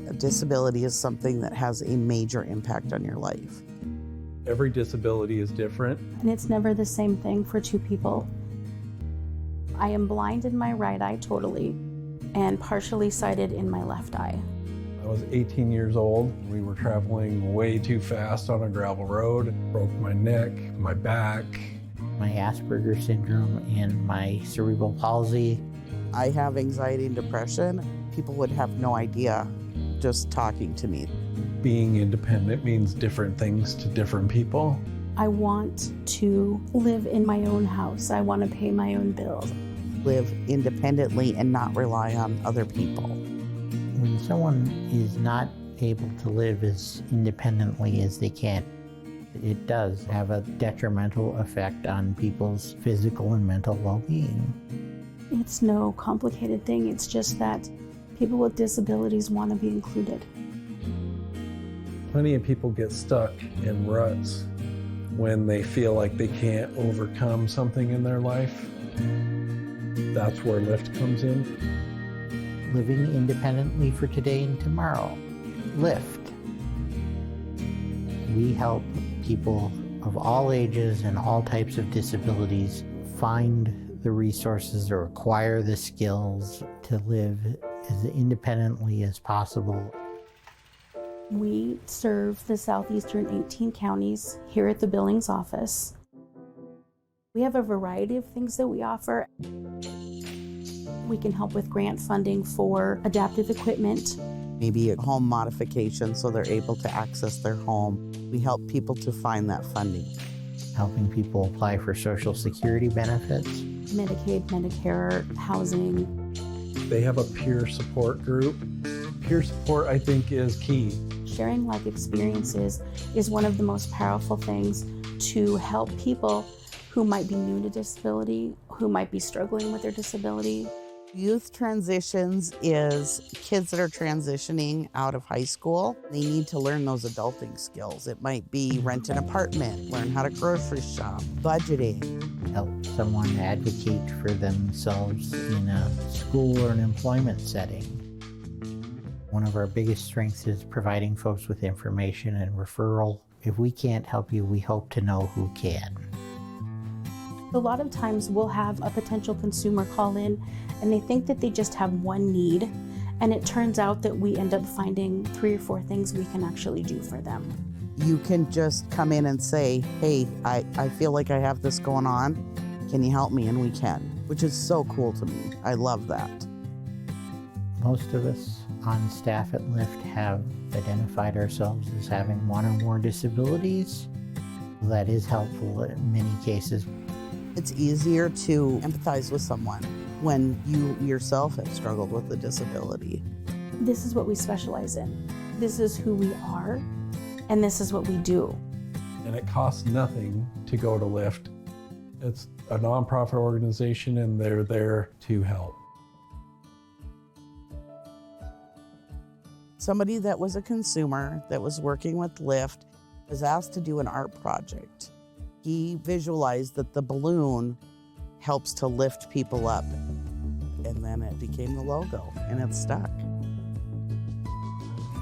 A disability is something that has a major impact on your life. Every disability is different. And it's never the same thing for two people. I am blind in my right eye totally and partially sighted in my left eye. I was 18 years old. We were traveling way too fast on a gravel road. Broke my neck, my back. My Asperger's syndrome and my cerebral palsy. I have anxiety and depression. People would have no idea just talking to me. Being independent means different things to different people. I want to live in my own house. I want to pay my own bills. Live independently and not rely on other people. When someone is not able to live as independently as they can, it does have a detrimental effect on people's physical and mental well-being. It's no complicated thing. It's just that people with disabilities want to be included. Plenty of people get stuck in ruts when they feel like they can't overcome something in their life. That's where Lift comes in. Living independently for today and tomorrow. Lift. We help people of all ages and all types of disabilities find the resources or acquire the skills to live as independently as possible. We serve the southeastern 18 counties here at the Billings office. We have a variety of things that we offer. We can help with grant funding for adaptive equipment. Maybe a home modification so they're able to access their home. We help people to find that funding. Helping people apply for Social Security benefits. Medicaid, Medicare, housing. They have a peer support group. Peer support, I think, is key. Sharing life experiences is one of the most powerful things to help people who might be new to disability, who might be struggling with their disability. Youth transitions is kids that are transitioning out of high school. They need to learn those adulting skills. It might be rent an apartment, learn how to grocery shop, budgeting. Help someone advocate for themselves in a school or an employment setting. One of our biggest strengths is providing folks with information and referral. If we can't help you, we hope to know who can. A lot of times we'll have a potential consumer call in and they think that they just have one need, and it turns out that we end up finding 3 or 4 things we can actually do for them. You can just come in and say, hey, I feel like I have this going on. Can you help me? And we can, which is so cool to me. I love that. Most of us on staff at Lift have identified ourselves as having one or more disabilities. That is helpful in many cases. It's easier to empathize with someone when you yourself have struggled with a disability. This is what we specialize in. This is who we are, and this is what we do. And it costs nothing to go to Lift. It's a nonprofit organization and they're there to help. Somebody that was a consumer that was working with Lift was asked to do an art project. He visualized that the balloon helps to lift people up. And then it became the logo, and it's stuck.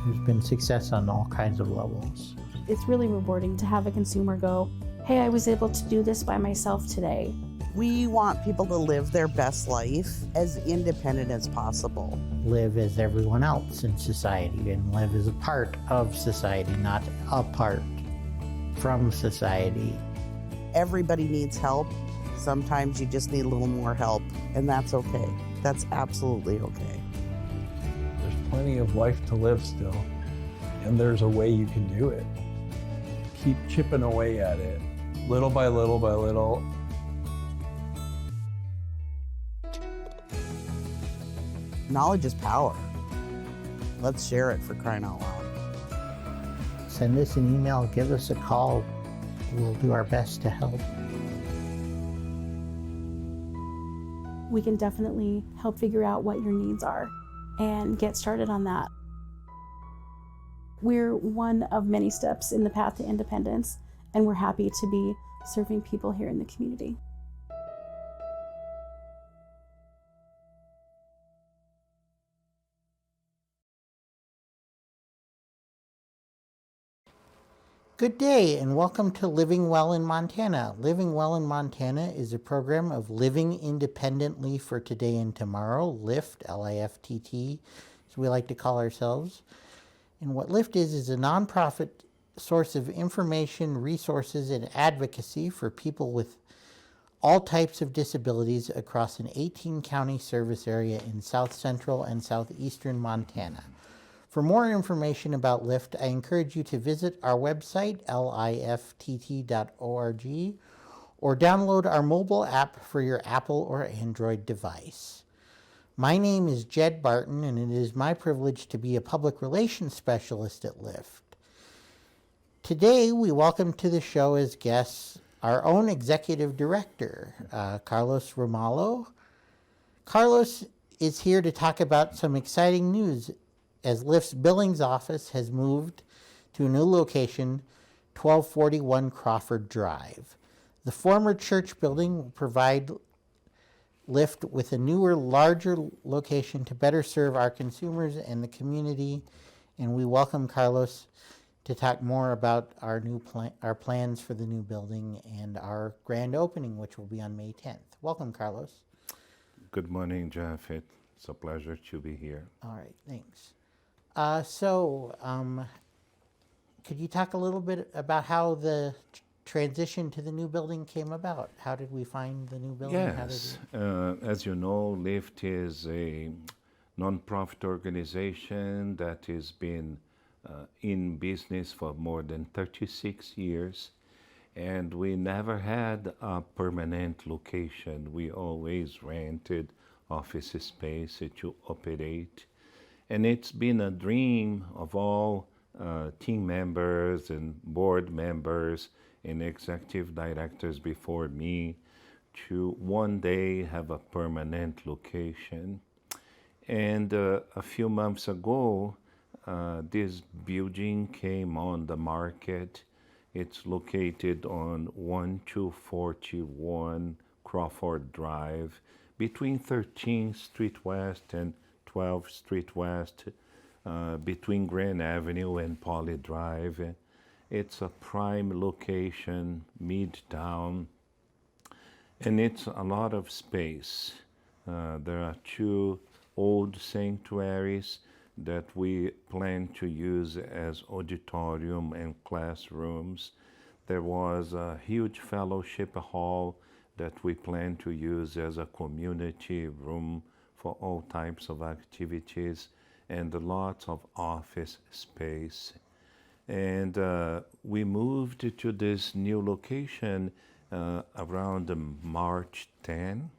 There's been success on all kinds of levels. It's really rewarding to have a consumer go, hey, I was able to do this by myself today. We want people to live their best life as independent as possible. Live as everyone else in society and live as a part of society, not apart from society. Everybody needs help. Sometimes you just need a little more help, and that's okay. That's absolutely okay. There's plenty of life to live still, and there's a way you can do it. Keep chipping away at it, little by little by little. Knowledge is power. Let's share it, for crying out loud. Send us an email, give us a call. We'll do our best to help. We can definitely help figure out what your needs are and get started on that. We're one of many steps in the path to independence, and we're happy to be serving people here in the community. Good day and welcome to Living Well in Montana. Living Well in Montana is a program of living independently for today and tomorrow, LIFT, L-I-F-T-T, as we like to call ourselves. And what LIFT is a nonprofit source of information, resources, and advocacy for people with all types of disabilities across an 18-county service area in south central and southeastern Montana. For more information about LIFT, I encourage you to visit our website, lift.org, or download our mobile app for your Apple or Android device. My name is Jed Barton, and it is my privilege to be a public relations specialist at LIFT. Today, we welcome to the show as guests our own executive director, Carlos Ramallo. Carlos is here to talk about some exciting news as LIFT's Billings office has moved to a new location, 1241 Crawford Drive. The former church building will provide LIFT with a newer, larger location to better serve our consumers and the community, and we welcome Carlos to talk more about our our plans for the new building and our grand opening, which will be on May 10th. Welcome, Carlos. Good morning, Japhet. It's a pleasure to be here. All right, thanks. Could you talk a little bit about how the transition to the new building came about? How did we find the new building? Yes, as you know, LIFT is a non-profit organization that has been in business for more than 36 years, and we never had a permanent location. We always rented office space to operate. And it's been a dream of all team members and board members and executive directors before me to one day have a permanent location. And a few months ago, this building came on the market. It's located on 1241 Crawford Drive between 13th Street West and 12th Street West, between Grand Avenue and Poly Drive. It's a prime location, midtown, and it's a lot of space. There are two old sanctuaries that we plan to use as auditorium and classrooms. There was a huge fellowship hall that we plan to use as a community room for all types of activities, and lots of office space. And we moved to this new location around March 10.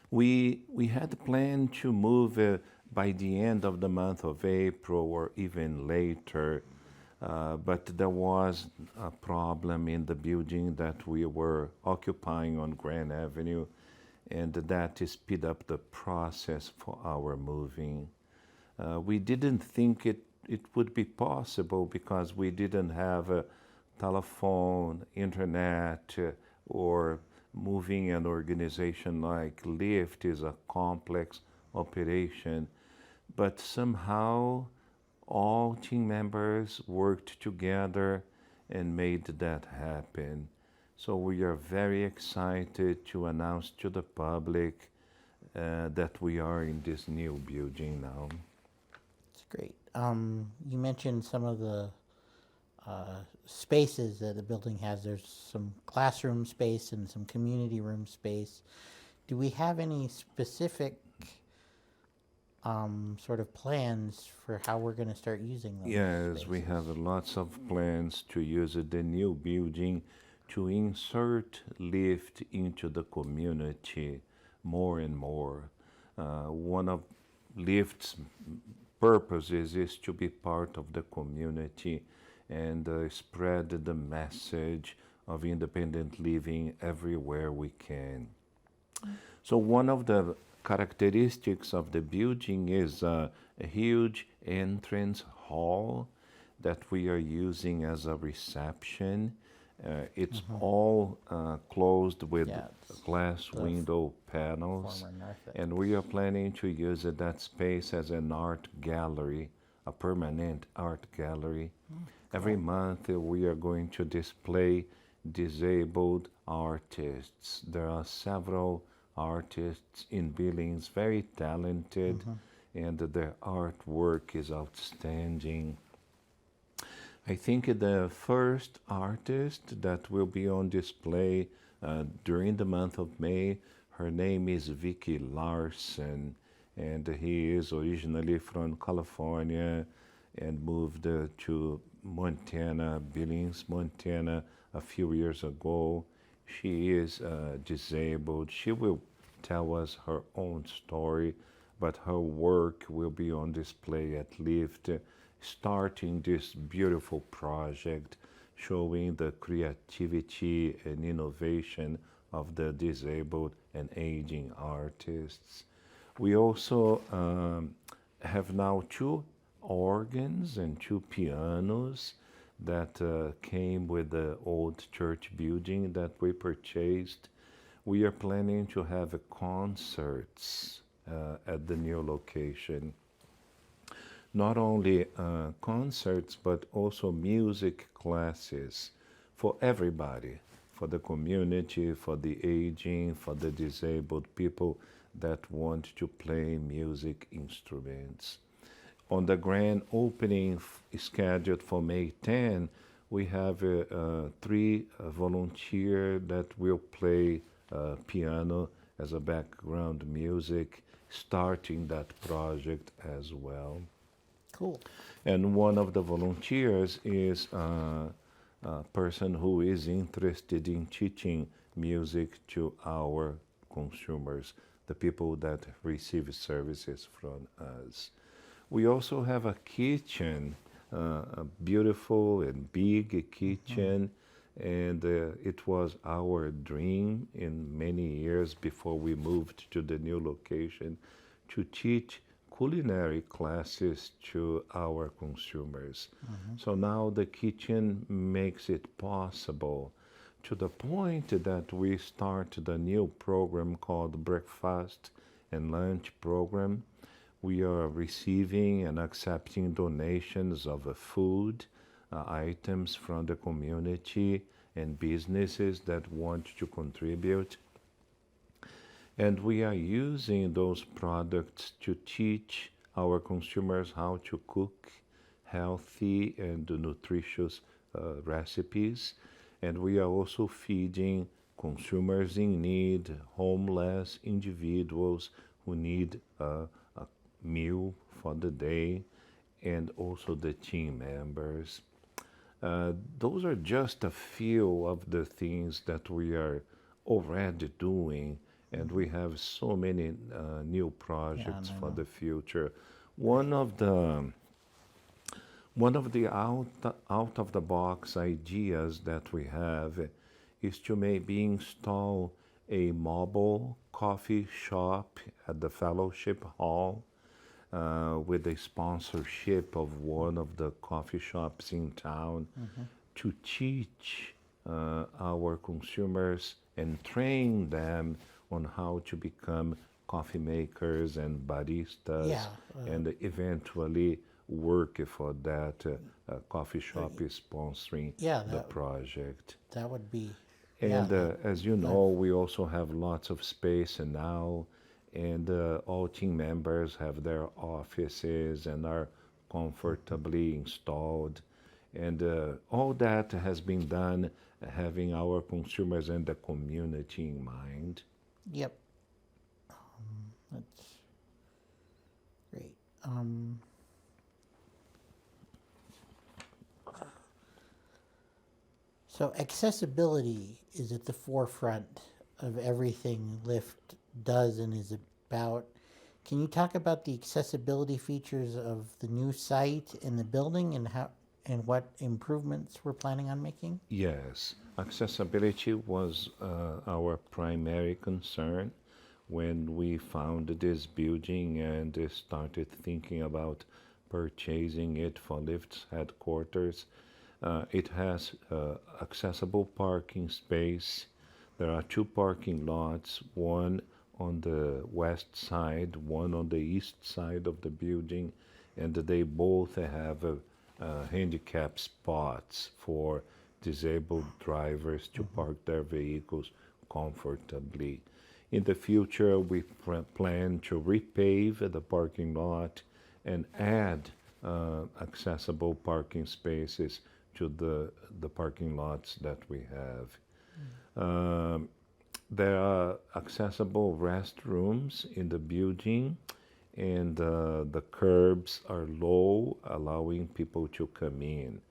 We had planned to move by the end of the month of April or even later, but there was a problem in the building that we were occupying on Grand Avenue, and that speed up the process for our moving. We didn't think it would be possible because we didn't have a telephone, internet, or moving an organization like LIFT is a complex operation. But somehow all team members worked together and made that happen. So we are very excited to announce to the public that we are in this new building now. That's great. You mentioned some of the spaces that the building has. There's some classroom space and some community room space. Do we have any specific sort of plans for how we're going to start using those Yes, spaces? we have lots of plans to use the new building to insert LIFT into the community more and more. One of LIFT's purposes is to be part of the community and spread the message of independent living everywhere we can. So one of the characteristics of the building is a huge entrance hall that we are using as a reception. It's all closed with glass window panels, and we are planning to use that space as an art gallery a permanent art gallery. Every month we are going to display disabled artists. There are several artists in Billings, very talented, and their artwork is outstanding. I think the first artist that will be on display during the month of May, her name is Vicky Larson, and he is originally from California and moved to Montana, Billings, Montana, a few years ago. She is disabled. She will tell us her own story, but her work will be on display at Lift, starting this beautiful project showing the creativity and innovation of the disabled and aging artists. We also have now 2 organs and 2 pianos that came with the old church building that we purchased. We are planning to have concerts at the new location. Not only concerts, but also music classes for everybody, for the community, for the aging, for the disabled people that want to play music instruments. On the grand opening scheduled for May 10, we have 3 volunteers that will play piano as a background music, starting that project as well. Cool. And one of the volunteers is a person who is interested in teaching music to our consumers, the people that receive services from us. We also have a kitchen, a beautiful and big kitchen, and it was our dream in many years before we moved to the new location to teach culinary classes to our consumers. So now the kitchen makes it possible, to the point that we started a new program called Breakfast and Lunch Program. We are receiving and accepting donations of food items from the community and businesses that want to contribute. And we are using those products to teach our consumers how to cook healthy and nutritious recipes. And we are also feeding consumers in need, homeless individuals who need a meal for the day, and also the team members. Those are just a few of the things that we are already doing, and we have so many new projects for the future. One of the out of the box ideas that we have is to maybe install a mobile coffee shop at the Fellowship Hall with the sponsorship of one of the coffee shops in town to teach our consumers and train them on how to become coffee makers and baristas, and eventually work for that coffee shop is sponsoring the project. That would be. And as you know, we also have lots of space now, and all team members have their offices and are comfortably installed. And all that has been done having our consumers and the community in mind. Yep. That's great. So accessibility is at the forefront of everything Lyft does and is about. Can you talk about the accessibility features of the new site and the building, and how and what improvements we're planning on making? Yes, accessibility was our primary concern when we found this building and started thinking about purchasing it for Lyft's headquarters. It has accessible parking space. There are 2 parking lots, one on the west side, one on the east side of the building, and they both have handicap spots for disabled drivers to park their vehicles comfortably. In the future, we plan to repave the parking lot and add accessible parking spaces to the parking lots that we have. There are accessible restrooms in the building, and the curbs are low, allowing people to come in.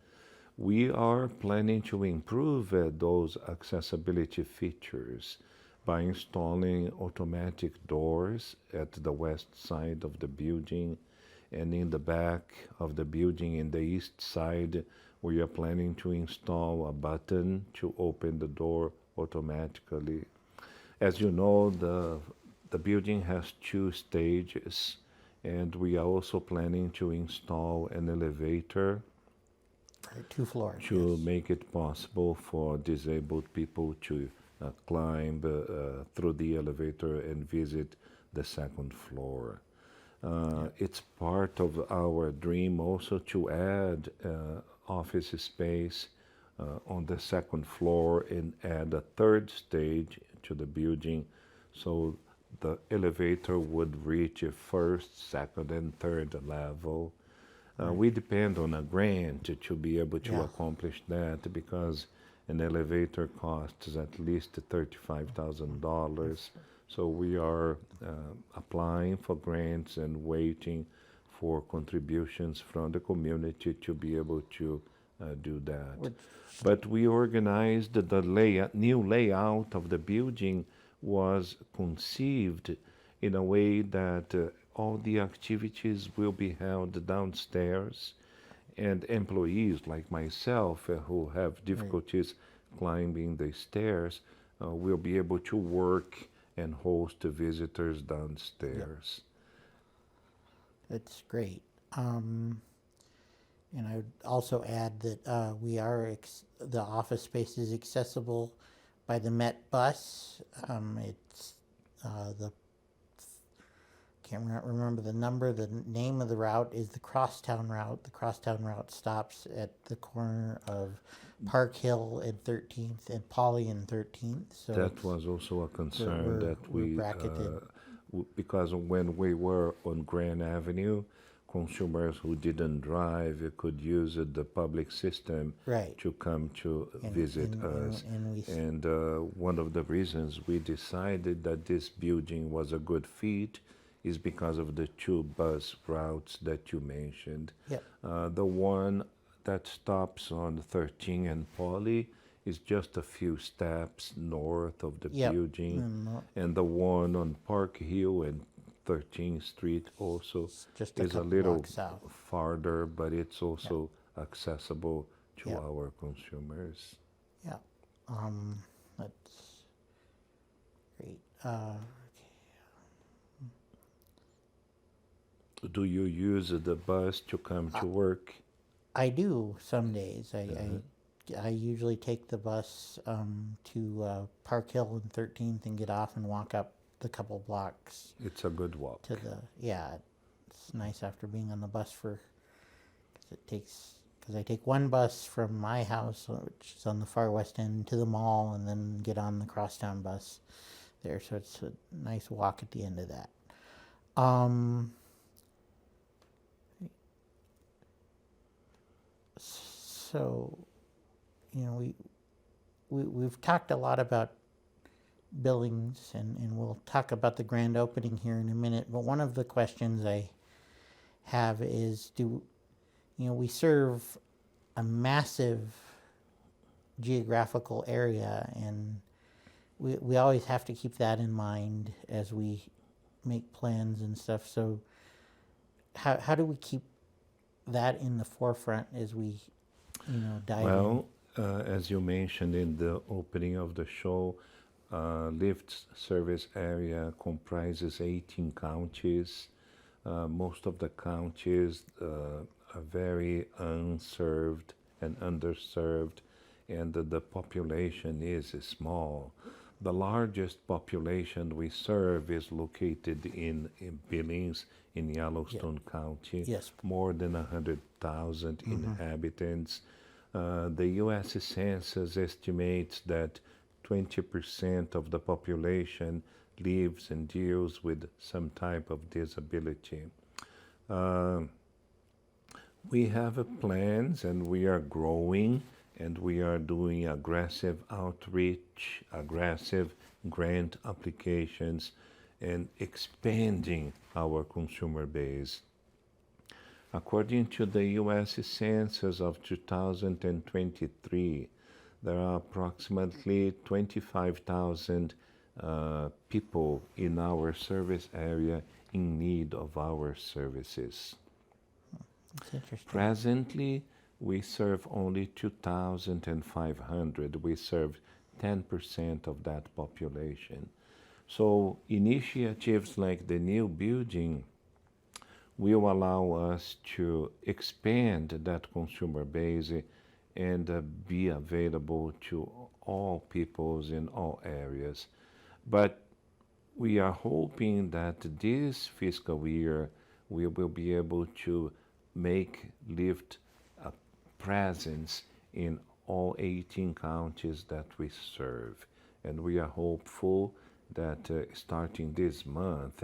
We are planning to improve those accessibility features by installing automatic doors at the west side of the building, and in the back of the building in the east side, we are planning to install a button to open the door automatically. As you know, the building has 2 stages, and we are also planning to install an elevator 2 floors. to yes. make it possible for disabled people to climb through the elevator and visit the 2nd floor. It's part of our dream also to add office space on the 2nd floor and add a 3rd stage to the building, so the elevator would reach a 1st, 2nd, and 3rd level. We depend on a grant to be able to accomplish that, because an elevator costs at least $35,000. So we are applying for grants and waiting for contributions from the community to be able to do that. But we organized the new layout of the building was conceived in a way that all the activities will be held downstairs, and employees like myself who have difficulties climbing the stairs will be able to work and host visitors downstairs. That's great. And I would also add that we are the office space is accessible by the Met bus. It's the can't remember the number. The name of the route is the Crosstown route. The Crosstown route stops at the corner of Park Hill and 13th and Polly and 13th. So that was also a concern that we bracketed. Because when we were on Grand Avenue, consumers who didn't drive could use the public system to come to visit us. And one of the reasons we decided that this building was a good fit is because of the 2 bus routes that you mentioned. The one that stops on 13 and Polly is just a few steps north of the building, and the one on Park Hill and 13th Street also just is a little farther, but it's also accessible to our consumers. That's great. Do you use the bus to come to work? I do some days. I usually take the bus to Park Hill and 13th and get off and walk up the couple blocks. It's a good walk. To the it's nice after being on the bus because I take one bus from my house, which is on the far west end, to the mall, and then get on the Crosstown bus there. So it's a nice walk at the end of that. So, we've talked a lot about Billings, and we'll talk about the grand opening here in a minute. But one of the questions I have is, we serve a massive geographical area, and we always have to keep that in mind as we make plans and stuff. So how do we keep that in the forefront as we dive in? As you mentioned in the opening of the show, Lyft's service area comprises 18 counties. Most of the counties are very unserved and underserved, and the population is small. the largest population we serve is located in Billings, in Yellowstone County. Yes. More than 100,000 inhabitants. The U.S. Census estimates that 20% of the population lives and deals with some type of disability. We have plans, and we are growing, and we are doing aggressive outreach, aggressive grant applications, and expanding our consumer base. According to the U.S. Census of 2023, there are approximately 25,000 people in our service area in need of our services. That's interesting. Presently, we serve only 2,500. We serve 10% of that population. So initiatives like the new building will allow us to expand that consumer base and be available to all peoples in all areas. But we are hoping that this fiscal year we will be able to make Lyft a presence in all 18 counties that we serve. And we are hopeful that starting this month,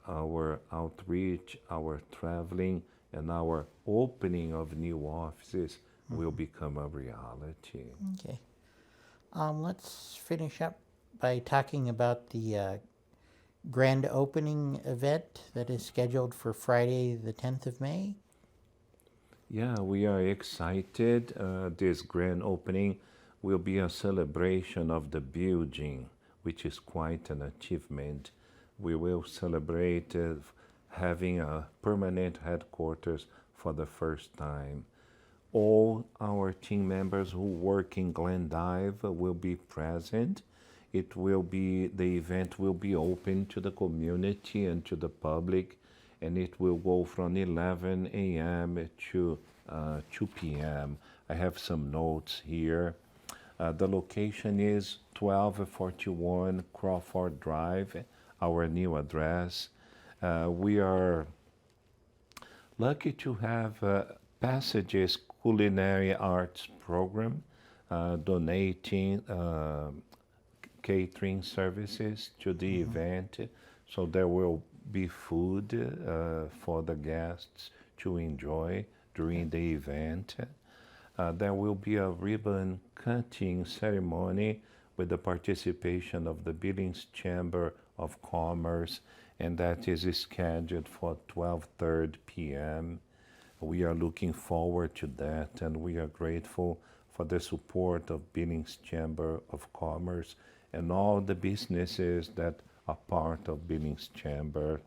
our outreach, our traveling, and our opening of new offices will become a reality. Okay. Let's finish up by talking about the grand opening event that is scheduled for Friday, the 10th of May. Yeah, we are excited. This grand opening will be a celebration of the building, which is quite an achievement. We will celebrate having a permanent headquarters for the first time. All our team members who work in Glendive will be present. The event will be open to the community and to the public, and it will go from 11 a.m. to 2 p.m. I have some notes here. The location is 1241 Crawford Drive, our new address. We are lucky to have Passages Culinary Arts Program donating catering services to the event. So there will be food for the guests to enjoy during the event. There will be a ribbon cutting ceremony with the participation of the Billings Chamber of Commerce, and that is scheduled for 12:30 p.m. We are looking forward to that, and we are grateful for the support of Billings Chamber of Commerce and all the businesses that are part of Billings Chamber.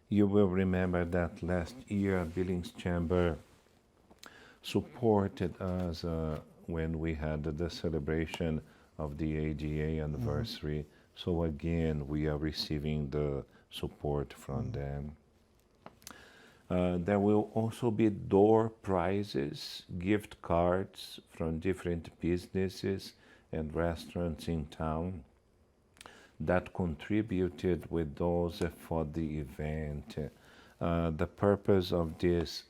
You will remember that last year Billings Chamber supported us when we had the celebration of the ADA anniversary. So again, we are receiving the support from them. There will also be door prizes, gift cards from different businesses and restaurants in town that contributed with those for the event. The purpose of this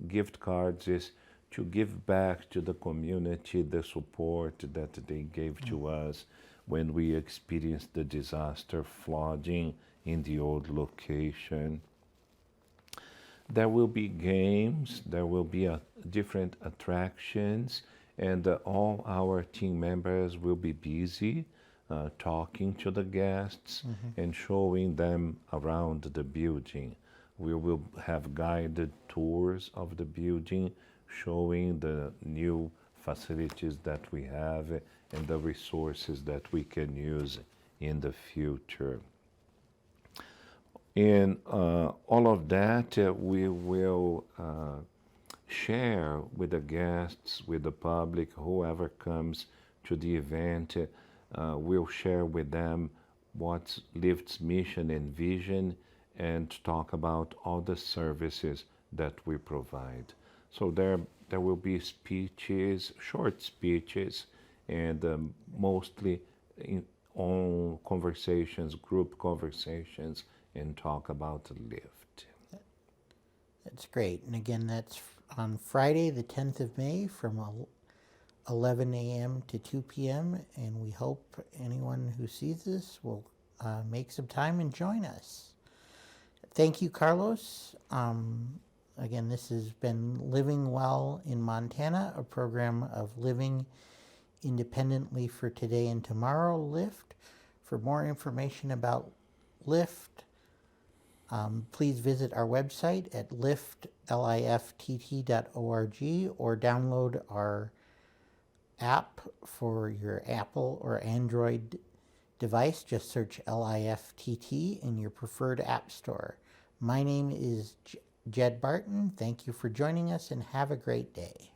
gift cards is to give back to the community the support that they gave to us when we experienced the disaster flooding in the old location. There will be games, there will be different attractions, and all our team members will be busy talking to the guests and showing them around the building. We will have guided tours of the building, showing the new facilities that we have and the resources that we can use in the future. In all of that, we will share with the guests, with the public, whoever comes to the event. We'll share with them what's Lyft's mission and vision and talk about all the services that we provide. So there will be speeches, short speeches, and mostly on conversations, group conversations, and talk about Lyft. That's great. And again, that's on Friday, the 10th of May from 11 a.m. to 2 p.m. And we hope anyone who sees this will make some time and join us. Thank you, Carlos. Again, this has been Living Well in Montana, a program of living independently for today and tomorrow, Lyft. For more information about Lyft, please visit our website at lift.org or download our app for your Apple or Android device. Just search LIFTT in your preferred app store. My name is Jed Barton. Thank you for joining us and have a great day.